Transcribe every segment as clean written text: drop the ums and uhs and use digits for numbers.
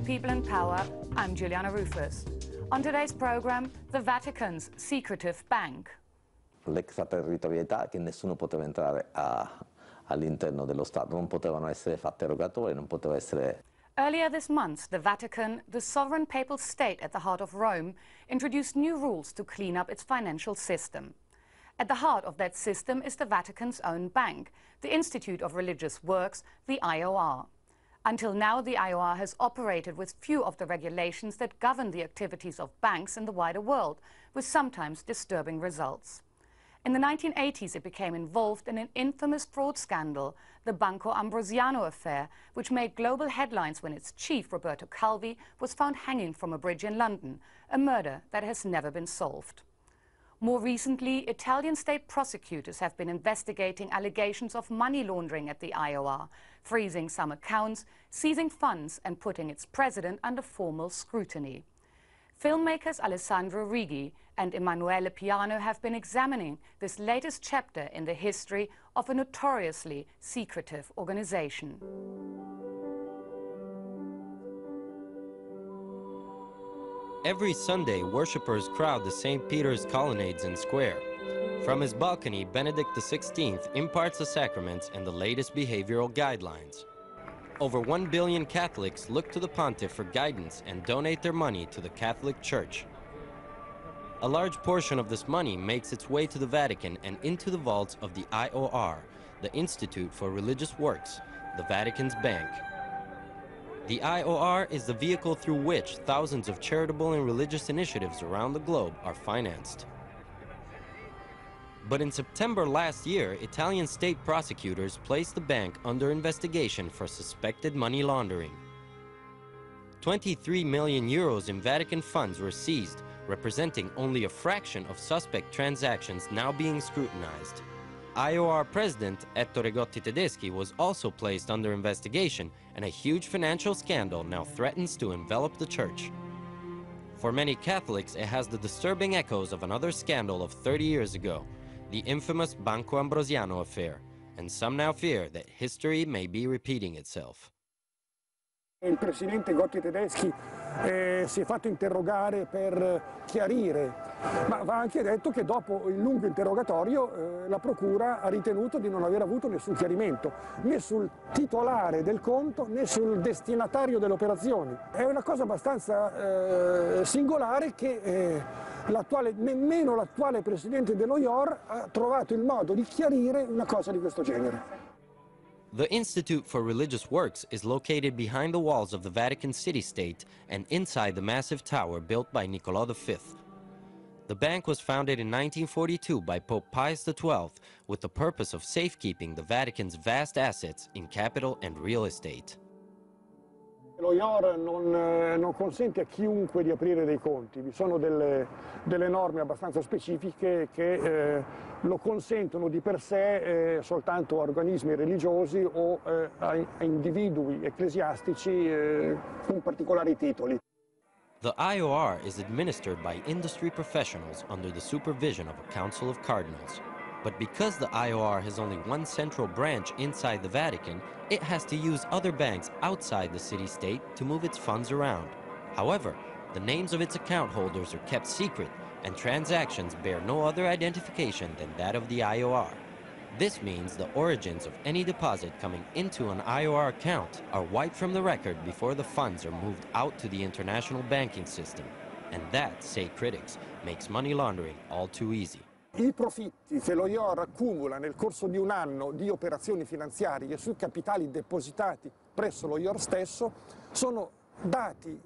People in Power, I'm Juliana Rufus. On today's program, the Vatican's secretive bank. L'extraterritorialità che nessuno poteva entrare all'interno dello Stato, non potevano essere fatti erogatori, non poteva essere... Earlier this month, the Vatican, the sovereign papal state at the heart of Rome, introduced new rules to clean up its financial system. At the heart of that system is the Vatican's own bank, the Institute of Religious Works, the IOR. Until now, the IOR has operated with few of the regulations that govern the activities of banks in the wider world, with sometimes disturbing results. In the 1980s, it became involved in an infamous fraud scandal, the Banco Ambrosiano affair, which made global headlines when its chief, Roberto Calvi, was found hanging from a bridge in London, a murder that has never been solved. More recently, Italian state prosecutors have been investigating allegations of money laundering at the IOR, freezing some accounts, seizing funds and putting its president under formal scrutiny. Filmmakers Alessandro Righi and Emanuele Piano have been examining this latest chapter in the history of a notoriously secretive organization. Every Sunday, worshippers crowd the St. Peter's colonnades and square. From his balcony, Benedict XVI imparts the sacraments and the latest behavioral guidelines. Over 1 billion Catholics look to the pontiff for guidance and donate their money to the Catholic Church. A large portion of this money makes its way to the Vatican and into the vaults of the IOR, the Institute for Religious Works, the Vatican's bank. The IOR is the vehicle through which thousands of charitable and religious initiatives around the globe are financed. But in September last year, Italian state prosecutors placed the bank under investigation for suspected money laundering. 23 million euros in Vatican funds were seized, representing only a fraction of suspect transactions now being scrutinized. IOR President Ettore Gotti Tedeschi was also placed under investigation, and a huge financial scandal now threatens to envelop the church. For many Catholics, it has the disturbing echoes of another scandal of 30 years ago, the infamous Banco Ambrosiano affair, and some now fear that history may be repeating itself. Il presidente Gotti Tedeschi si è fatto interrogare per chiarire, ma va anche detto che dopo il lungo interrogatorio la Procura ha ritenuto di non aver avuto nessun chiarimento, né sul titolare del conto né sul destinatario delle operazioni. È una cosa abbastanza singolare che nemmeno l'attuale presidente dello IOR ha trovato il modo di chiarire una cosa di questo genere. The Institute for Religious Works is located behind the walls of the Vatican city-state and inside the massive tower built by Nicolò V. The bank was founded in 1942 by Pope Pius XII with the purpose of safekeeping the Vatican's vast assets in capital and real estate. Lo IOR non consente a chiunque di aprire dei conti, vi sono delle norme abbastanza specifiche che lo consentono di per sé soltanto a organismi religiosi o a individui ecclesiastici con particolari titoli. The IOR is administered by industry professionals under the supervision of a council of cardinals. But because the IOR has only one central branch inside the Vatican, it has to use other banks outside the city-state to move its funds around. However, the names of its account holders are kept secret, and transactions bear no other identification than that of the IOR. This means the origins of any deposit coming into an IOR account are wiped from the record before the funds are moved out to the international banking system. And that, say critics, makes money laundering all too easy. I profitti che lo IOR accumula nel corso di un anno di operazioni finanziarie sui capitali depositati presso lo IOR stesso sono dati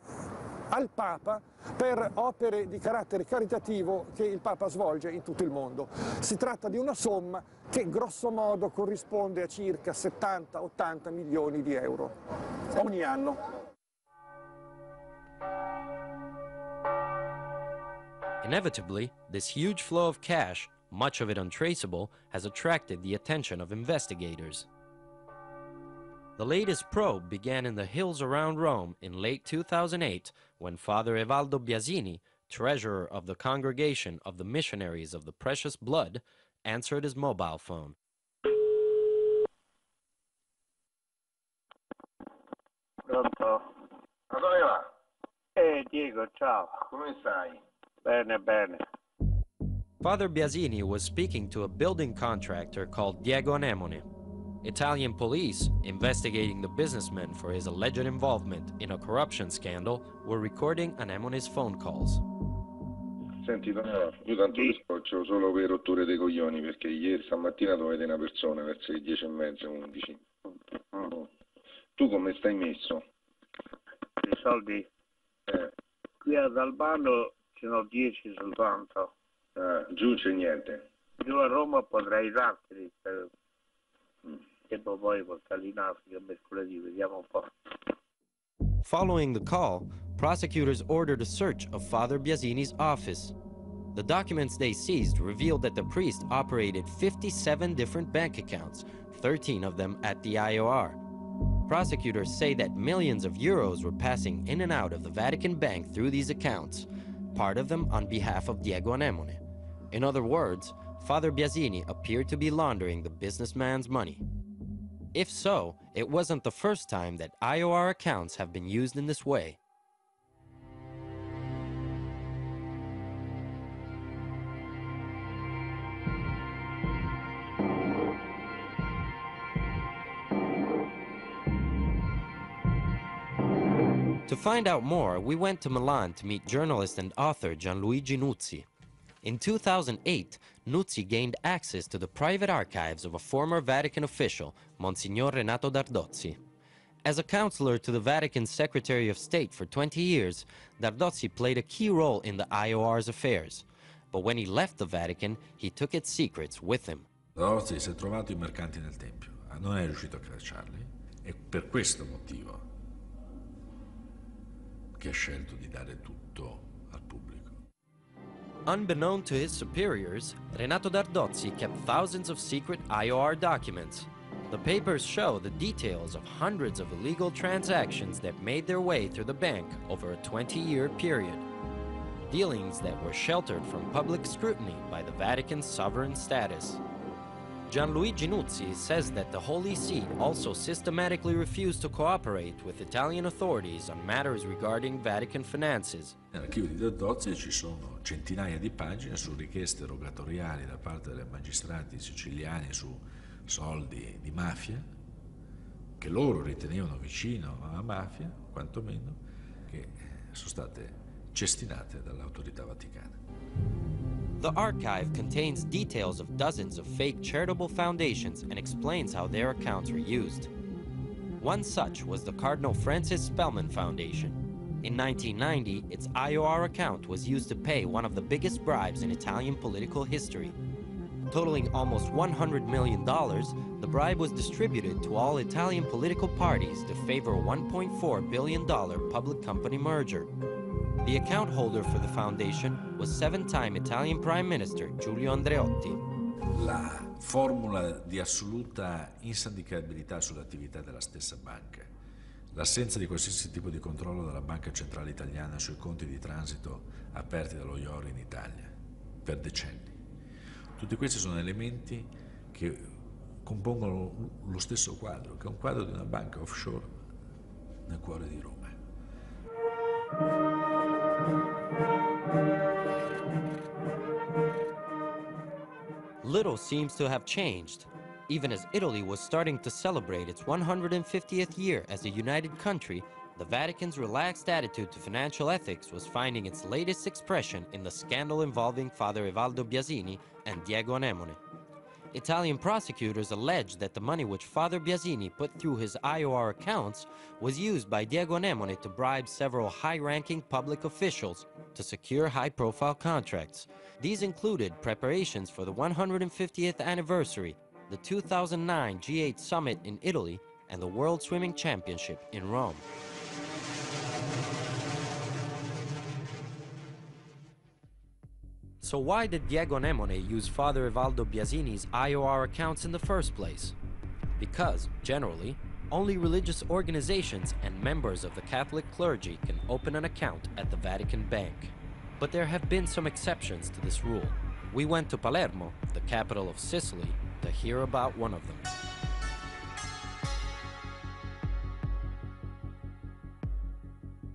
al Papa per opere di carattere caritativo che il Papa svolge in tutto il mondo. Si tratta di una somma che grosso modo corrisponde a circa 70-80 milioni di euro ogni anno. Inevitably, this huge flow of cash, much of it untraceable, has attracted the attention of investigators. The latest probe began in the hills around Rome in late 2008 when Father Evaldo Biasini, treasurer of the Congregation of the Missionaries of the Precious Blood, answered his mobile phone. Pronto? Ma dove va? Diego, ciao. Come stai? Bene, bene. Father Biasini was speaking to a building contractor called Diego Anemone. Italian police, investigating the businessman for his alleged involvement in a corruption scandal, were recording Anemone's phone calls. Senti, no, io tanto ti scoccio solo per rotture dei coglioni, perché ieri stamattina dovete una persona verso le 10:30, 11. Tu come stai messo? I soldi? Qui ad Albano ce n'ho 10 soltanto. Giù c'è niente. Giù a Roma potrei darteli, devo poi portarli in Africa mercoledì, vediamo un po'. Following the call, prosecutors ordered a search of Father Biasini's office. The documents they seized revealed that the priest operated 57 different bank accounts, 13 of them at the IOR. Prosecutors say that millions of euros were passing in and out of the Vatican Bank through these accounts, part of them on behalf of Diego Anemone. In other words, Father Biasini appeared to be laundering the businessman's money. If so, it wasn't the first time that IOR accounts have been used in this way. To find out more, we went to Milan to meet journalist and author Gianluigi Nuzzi. In 2008, Nuzzi gained access to the private archives of a former Vatican official, Monsignor Renato Dardozzi. As a counselor to the Vatican's Secretary of State for 20 years, Dardozzi played a key role in the IOR's affairs. But when he left the Vatican, he took its secrets with him. Dardozzi si è trovato i mercanti nel Tempio, non è riuscito a cacciarli, e per questo motivo che ha scelto di dare tutto al pubblico. Unbeknown to his superiors, Renato Dardozzi kept thousands of secret IOR documents. The papers show the details of hundreds of illegal transactions that made their way through the bank over a 20-year period. Dealings that were sheltered from public scrutiny by the Vatican's sovereign status. Gianluigi Nuzzi says that the Holy See also systematically refused to cooperate with Italian authorities on matters regarding Vatican finances. Nell'archivio di Dardozzi ci sono centinaia di pagine su richieste rogatoriali da parte dei magistrati siciliani su soldi di mafia, che loro ritenevano vicino alla mafia, quantomeno, che sono state cestinate dall'autorità vaticana. The archive contains details of dozens of fake charitable foundations and explains how their accounts were used. One such was the Cardinal Francis Spellman Foundation. In 1990, its IOR account was used to pay one of the biggest bribes in Italian political history. Totaling almost $100 million, the bribe was distributed to all Italian political parties to favor a $1.4 billion public company merger. The account holder for the foundation was seven-time Italian Prime Minister Giulio Andreotti. La formula di assoluta insindacabilità sull'attività della stessa banca, l'assenza di qualsiasi tipo di controllo della Banca Centrale Italiana sui conti di transito aperti dallo IOR in Italia per decenni. Tutti questi sono elementi che compongono lo stesso quadro, che è un quadro di una banca offshore nel cuore di Roma. Little seems to have changed, even as Italy was starting to celebrate its 150th year as a united country. The Vatican's relaxed attitude to financial ethics was finding its latest expression in the scandal involving Father Evaldo Biasini and Diego Anemone. Italian prosecutors alleged that the money which Father Biasini put through his IOR accounts was used by Diego Anemone to bribe several high-ranking public officials to secure high-profile contracts. These included preparations for the 150th anniversary, the 2009 G8 summit in Italy, and the World Swimming Championship in Rome. So why did Diego Anemone use Father Evaldo Biasini's IOR accounts in the first place? Because, generally, only religious organizations and members of the Catholic clergy can open an account at the Vatican Bank. But there have been some exceptions to this rule. We went to Palermo, the capital of Sicily, to hear about one of them. The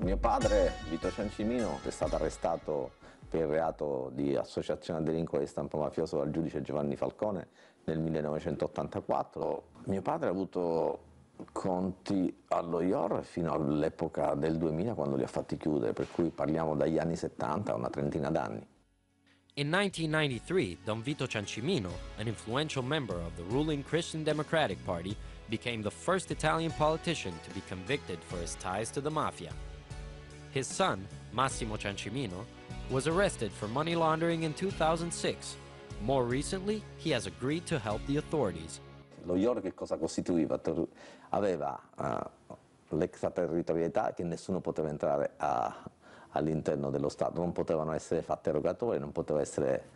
Mio padre, Vito Ciancimino, è stato arrestato per il reato di associazione a delinquere di stampo mafioso dal giudice Giovanni Falcone nel 1984. Mio padre ha avuto conti allo IOR fino all'epoca del 2000, quando li ha fatti chiudere, per cui parliamo dagli anni 70 a una trentina d'anni. In 1993, Don Vito Ciancimino, an influential member of the ruling Christian Democratic Party, became the first Italian politician to be convicted for his ties to the mafia. His son, Massimo Ciancimino, was arrested for money laundering in 2006. More recently, he has agreed to help the authorities. Lo IOR che cosa costituiva? Aveva l'extraterritorialità, che nessuno poteva entrare all'interno dello Stato, non potevano essere fatte rogatorie, non poteva essere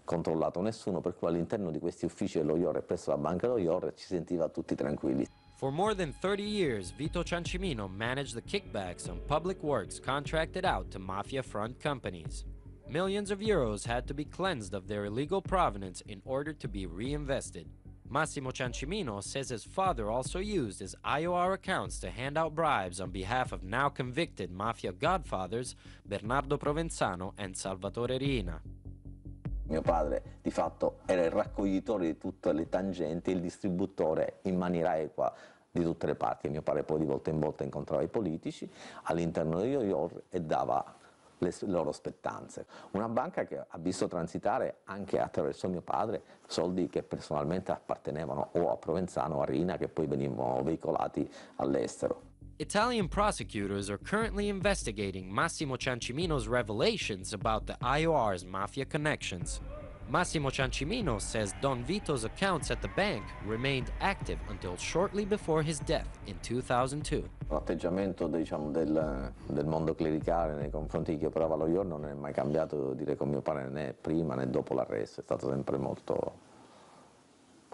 controllato nessuno, per cui all'interno di questi uffici dello IOR e presso la banca dello IOR ci sentiva tutti tranquilli. For more than 30 years, Vito Ciancimino managed the kickbacks on public works contracted out to mafia front companies. Millions of euros had to be cleansed of their illegal provenance in order to be reinvested. Massimo Ciancimino says his father also used his IOR accounts to hand out bribes on behalf of now convicted mafia godfathers Bernardo Provenzano and Salvatore Riina. Mio padre di fatto era il raccoglitore di tutte le tangenti e il distributore in maniera equa di tutte le parti. Mio padre poi di volta in volta incontrava i politici all'interno degli IOR e dava le loro spettanze. Una banca che ha visto transitare anche attraverso mio padre soldi che personalmente appartenevano o a Provenzano o a Riina, che poi venivano veicolati all'estero. Italian prosecutors are currently investigating Massimo Ciancimino's revelations about the IOR's mafia connections. Massimo Ciancimino says Don Vito's accounts at the bank remained active until shortly before his death in 2002. L'atteggiamento, diciamo, del mondo clericale nei confronti di chi operava allo IOR non è mai cambiato, devo dire, con mio padre, né prima né dopo l'arresto. È stato sempre molto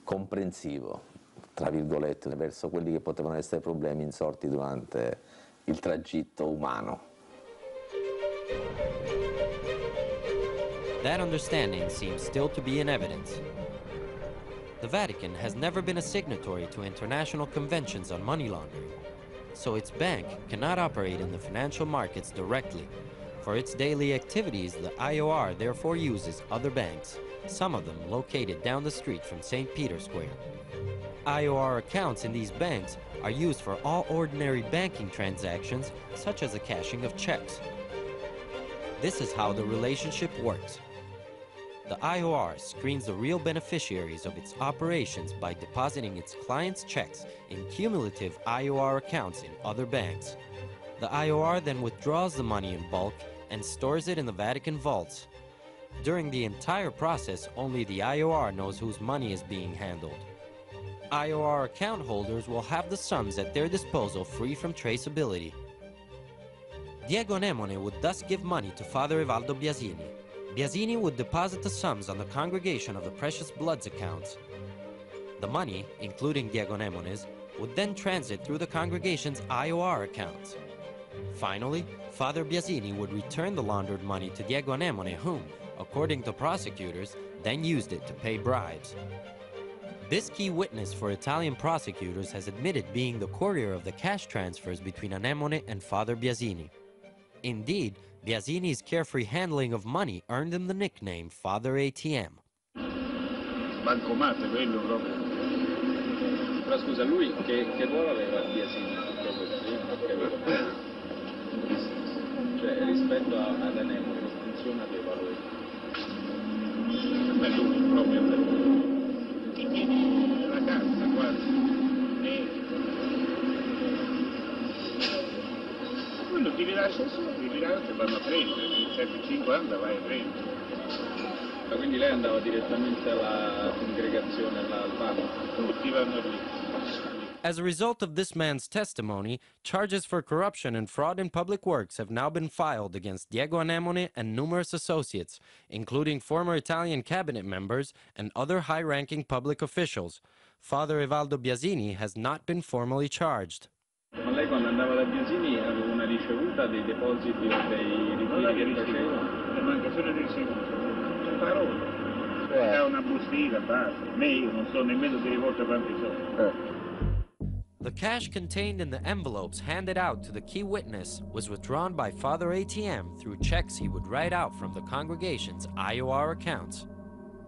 comprensivo, tra virgolette, verso quelli che potevano essere problemi insorti durante il tragitto umano. That understanding seems still to be in evidence. The Vatican has never been a signatory to international conventions on money laundering, so its bank cannot operate in the financial markets directly. For its daily activities, the IOR therefore uses other banks, some of them located down the street from St. Peter's Square. IOR accounts in these banks are used for all ordinary banking transactions, such as the cashing of checks. This is how the relationship works. The IOR screens the real beneficiaries of its operations by depositing its clients' checks in cumulative IOR accounts in other banks. The IOR then withdraws the money in bulk and stores it in the Vatican vaults. During the entire process, only the IOR knows whose money is being handled. IOR account holders will have the sums at their disposal free from traceability. Diego Anemone would thus give money to Father Evaldo Biasini. Biasini would deposit the sums on the Congregation of the Precious Bloods accounts. The money, including Diego Anemone's, would then transit through the congregation's IOR accounts. Finally, Father Biasini would return the laundered money to Diego Anemone, whom, according to prosecutors, then used it to pay bribes. This key witness for Italian prosecutors has admitted being the courier of the cash transfers between Anemone and Father Biasini. Indeed, Biasini's carefree handling of money earned him the nickname Father ATM. Bancomato, quello proprio. Però scusa, lui che ruolo aveva Biasini in tutto questo? Cioè, rispetto ad Anemone, che funzione aveva lui? Beh, lui proprio la cassa quasi. Quello ti rilascia solo, ti rilascia e vanno a prendere, il 7,50 vai a prendere. Ma quindi lei andava direttamente alla congregazione, al banco? Tutti vanno lì. As a result of this man's testimony, charges for corruption and fraud in public works have now been filed against Diego Anemone and numerous associates, including former Italian cabinet members and other high-ranking public officials. Father Evaldo Biasini has not been formally charged. Ma lei quando andava da Biasini aveva una ricevuta dei depositi o dei ritiri che faceva? Le manca solo del ricevuto. Parole. È una bustina, basta. Io non so nemmeno di rivolta quanti sono. The cash contained in the envelopes handed out to the key witness was withdrawn by Father ATM through checks he would write out from the congregation's IOR accounts.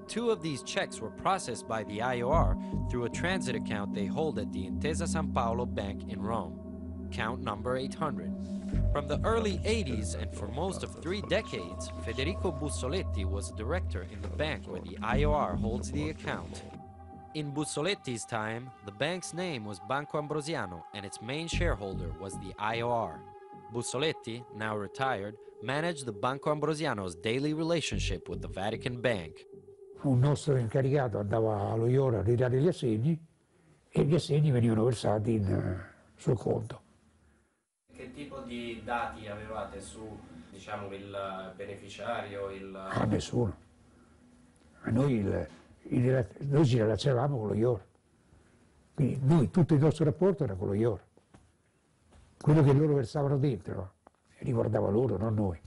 2 of these checks were processed by the IOR through a transit account they hold at the Intesa San Paolo Bank in Rome, account number 800. From the early 80s and for most of 3 decades, Federico Bussoletti was a director in the bank where the IOR holds the account. In Bussoletti's time, the bank's name was Banco Ambrosiano and its main shareholder was the IOR. Bussoletti, now retired, managed the Banco Ambrosiano's daily relationship with the Vatican Bank. Un nostro incaricato andava allo IOR a ritirare gli assegni e gli assegni venivano versati sul conto. Che tipo di dati avevate su, diciamo, il beneficiario? A nessuno. A noi ci relazionavamo con lo IOR. Quindi tutto il nostro rapporto era con lo IOR. Quello che loro versavano dentro riguardava loro, non noi.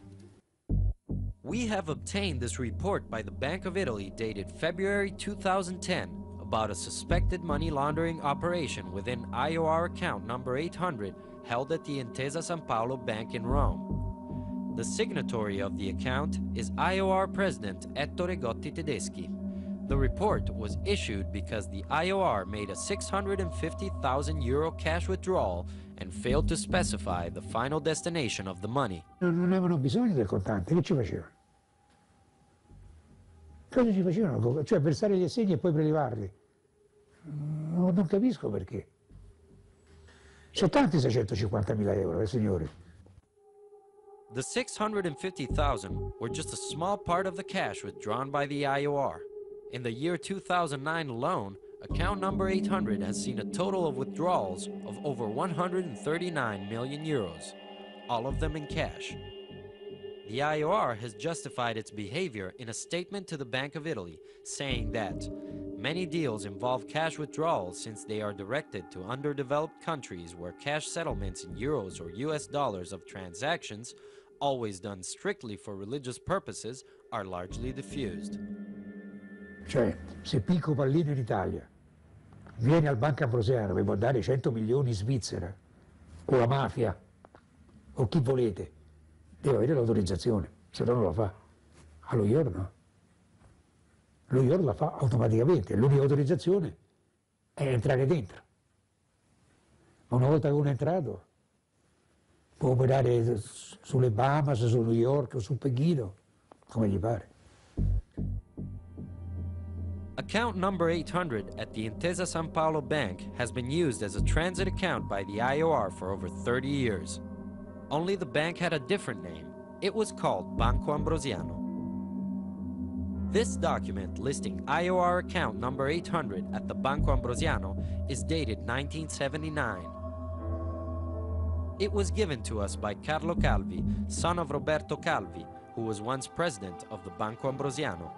We have obtained this report by the Bank of Italy dated February 2010 about a suspected money laundering operation within IOR account number 800 held at the Intesa San Paolo Bank in Rome. The signatory of the account is IOR President Ettore Gotti Tedeschi. The report was issued because the IOR made a €650,000 cash withdrawal and failed to specify the final destination of the money. Non avevano bisogno del contante, che ci facevano? Cosa ci facevano? Cioè versare gli assegni e poi prelevarli? Non capisco perché. Sono tanti 650.000 euro, signori. The $650,000 were just a small part of the cash withdrawn by the IOR. In the year 2009 alone, account number 800 has seen a total of withdrawals of over €139 million, all of them in cash. The IOR has justified its behavior in a statement to the Bank of Italy, saying that many deals involve cash withdrawals since they are directed to underdeveloped countries where cash settlements in euros or US dollars of transactions, always done strictly for religious purposes, are largely diffused. Cioè, se Picco Pallino in Italia viene al Banco Ambrosiano per può dare 100 milioni in Svizzera, o la mafia, o chi volete, deve avere l'autorizzazione, se no non lo fa. Allo IOR no. Lo IOR la fa automaticamente, l'unica autorizzazione è entrare dentro. Ma una volta che uno è entrato, può operare sulle Bahamas, su New York o su Pechino, come gli pare. Account number 800 at the Intesa San Paolo Bank has been used as a transit account by the IOR for over 30 years. Only the bank had a different name. It was called Banco Ambrosiano. This document listing IOR account number 800 at the Banco Ambrosiano is dated 1979. It was given to us by Carlo Calvi, son of Roberto Calvi, who was once president of the Banco Ambrosiano.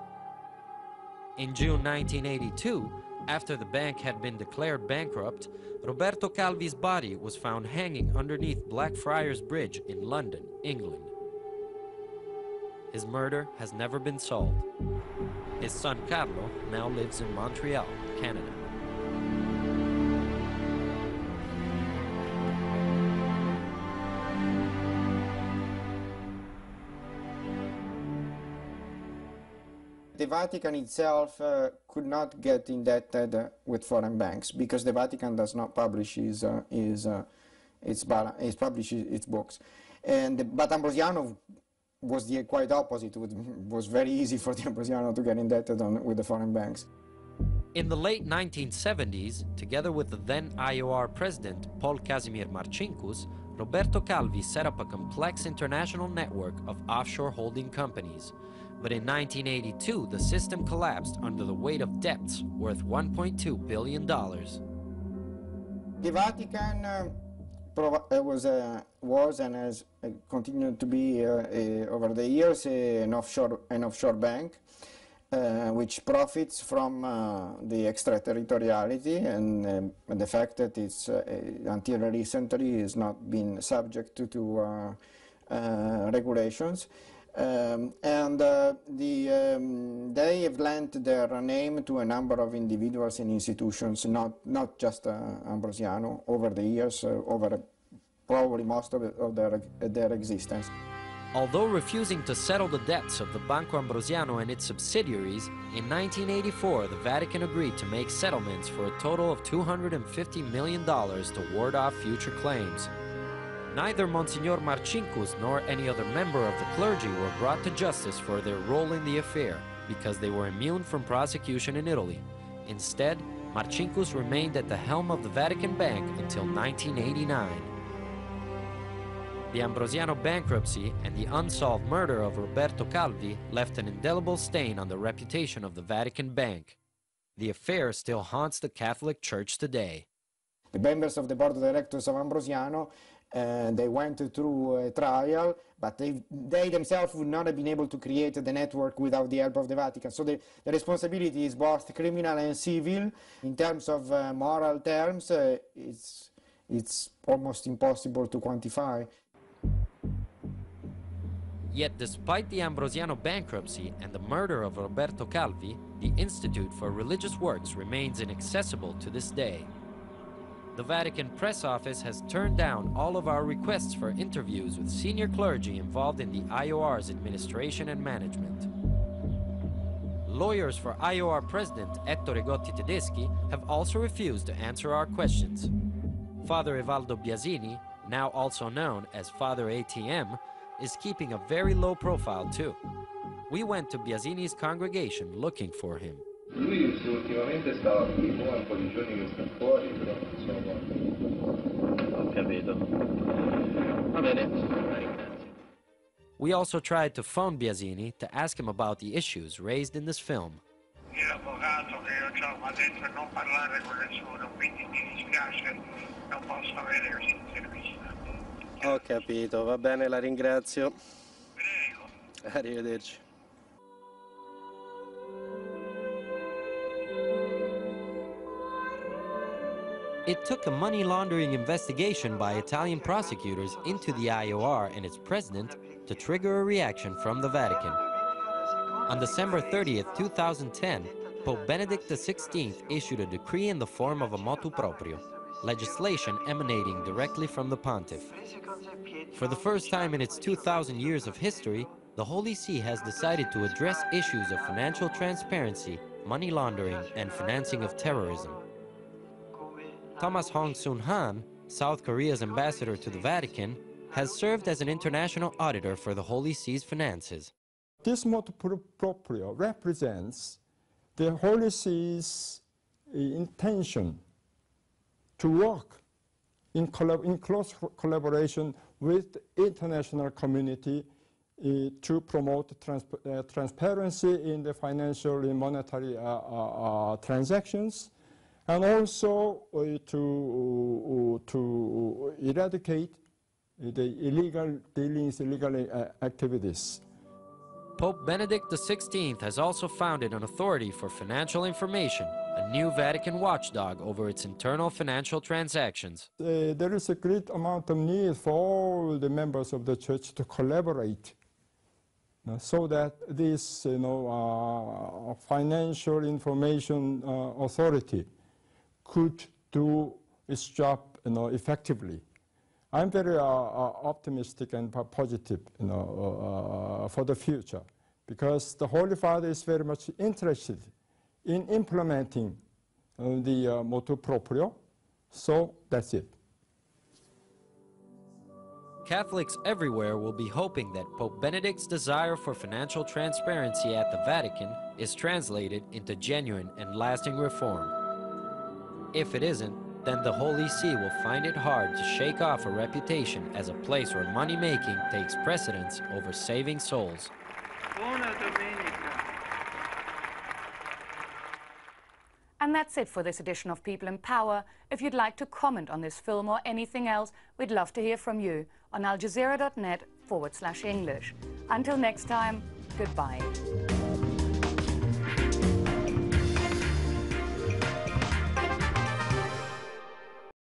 In June 1982, after the bank had been declared bankrupt, Roberto Calvi's body was found hanging underneath Blackfriars Bridge in London, England. His murder has never been solved. His son Carlo now lives in Montreal, Canada. The Vatican itself could not get indebted with foreign banks because the Vatican does not publish its books. But Ambrosiano was the quite opposite. It was very easy for the Ambrosiano to get indebted with the foreign banks. In the late 1970s, together with the then IOR president Paul Casimir Marcinkus, Roberto Calvi set up a complex international network of offshore holding companies. But in 1982, the system collapsed under the weight of debts worth $1.2 billion. The Vatican was and has continued to be over the years an offshore bank which profits from the extraterritoriality and the fact that it's until recently has not been subject to regulations. They have lent their name to a number of individuals and institutions, not just Ambrosiano, over the years, over probably most of their existence. Although refusing to settle the debts of the Banco Ambrosiano and its subsidiaries, in 1984 the Vatican agreed to make settlements for a total of $250 million to ward off future claims. Neither Monsignor Marcinkus nor any other member of the clergy were brought to justice for their role in the affair because they were immune from prosecution in Italy. Instead, Marcinkus remained at the helm of the Vatican Bank until 1989. The Ambrosiano bankruptcy and the unsolved murder of Roberto Calvi left an indelible stain on the reputation of the Vatican Bank. The affair still haunts the Catholic Church today. The members of the board of directors of Ambrosiano, they went through a trial, but they themselves would not have been able to create the network without the help of the Vatican. So the responsibility is both criminal and civil. In terms of moral terms, it's almost impossible to quantify. Yet despite the Ambrosiano bankruptcy and the murder of Roberto Calvi, the Institute for Religious Works remains inaccessible to this day. The Vatican Press Office has turned down all of our requests for interviews with senior clergy involved in the IOR's administration and management. Lawyers for IOR President Ettore Gotti Tedeschi have also refused to answer our questions. Father Evaldo Biasini, now also known as Father ATM, is keeping a very low profile too. We went to Biasini's congregation looking for him. Lui ultimamente stava qui, un po' di giorni che sta fuori, però insomma. Ho capito. Va bene, grazie. We also tried to phone Biasini to ask him about the issues raised in this film. L'avvocato che io ho mi ha detto di non parlare con nessuno, quindi mi dispiace, non posso avere così il servizio. Ho capito, va bene, la ringrazio. Prego. Arrivederci. It took a money laundering investigation by Italian prosecutors into the IOR and its president to trigger a reaction from the Vatican. On December 30th, 2010, Pope Benedict XVI issued a decree in the form of a motu proprio, legislation emanating directly from the pontiff. For the first time in its 2,000 years of history, the Holy See has decided to address issues of financial transparency, money laundering, and financing of terrorism. Thomas Hong Soon Han, South Korea's ambassador to the Vatican, has served as an international auditor for the Holy See's finances. This motu proprio represents the Holy See's intention to work in close collaboration with the international community to promote transparency in the financial and monetary transactions, and also to eradicate the illegal dealings, illegal activities. Pope Benedict XVI has also founded an authority for financial information, a new Vatican watchdog over its internal financial transactions. There is a great amount of need for all the members of the Church to collaborate so that this financial information authority could do its job effectively. I'm very optimistic and positive for the future, because the Holy Father is very much interested in implementing the motu proprio, so that's it. Catholics everywhere will be hoping that Pope Benedict's desire for financial transparency at the Vatican is translated into genuine and lasting reform. If it isn't, then the Holy See will find it hard to shake off a reputation as a place where money-making takes precedence over saving souls. And that's it for this edition of People in Power. If you'd like to comment on this film or anything else, we'd love to hear from you on aljazeera.net/English. Until next time, goodbye.